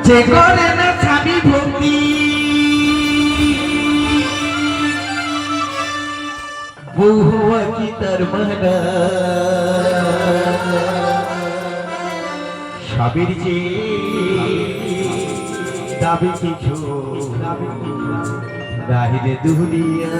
যে করে না স্বামী ভক্তি বহুয়া কি তার মানা স্বামীর যে দাবি কিছু রাহিরে দুনিয়া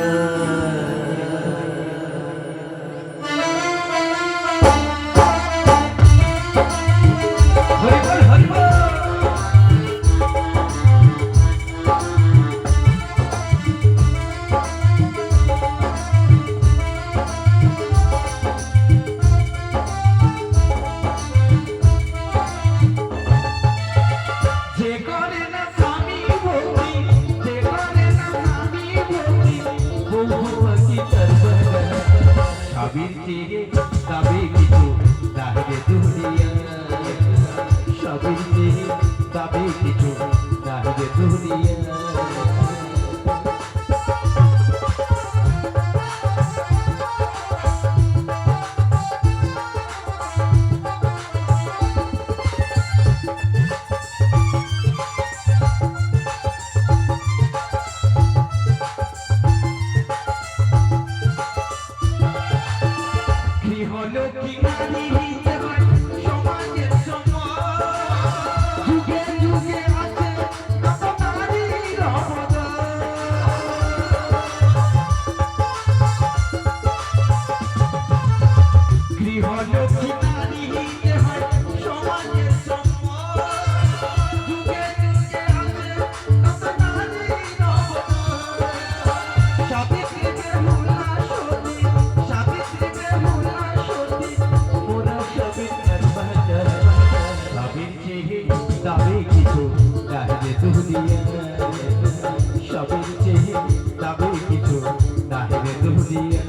স্বামীর চেয়ে দাবি কিছু রাহিরে দুনিয়া স্বামীর চেয়ে দাবি কিছু রাহিরে দুনিয়া সবের চেয়ে দাবি কিছু নাহিরে দুনিয়া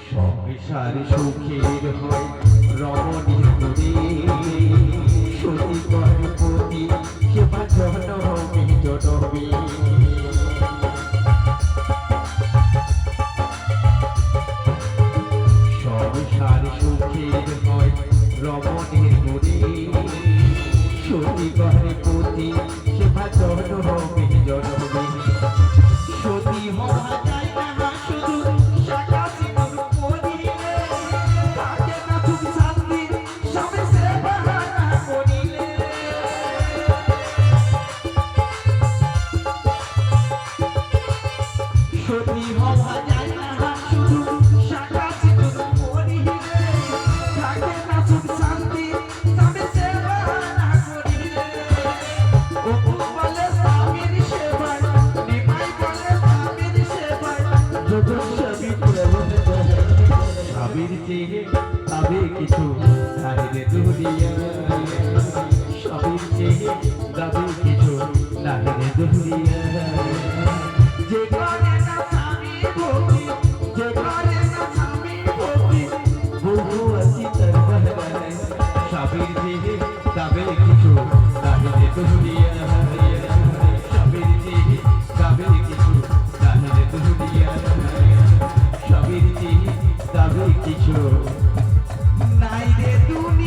সংসার সুখের হয় রমণীর গুণে সতী গর্ভবতী সেবা জনমী জনমী সংসার সুখের হয় রমণীর গুণে সতী গর্ভবতী সেবা জনমী জনমী সতী হওয়া যায় না শুধু সতী হওয়া যায় না শুধু শাখা সিঁদুর পরিলে থাকে না সুখ শান্তি তবে সেবা না করিলে ও বলে স্বামীর সেবায় নিমাই বলে স্বামীর সেবায় যোজন সবই স্বামীর চেয়ে তবে কিছু নাহিরে দুনিয়া স্বামীর চেয়ে তবে কিছু নাহিরে দুনিয়া যে করে না স্বামী ভক্তি যে করে না স্বামী ভক্তি বহু আছে তার বাহারে স্বামীর চেয়ে তবে কিছু নাহিরে দুনিয়া স্বামীর চেয়ে তবে কিছু নাহিরে দুনিয়া স্বামীর চেয়ে তবে কিছু নাহিরে দুনিয়া।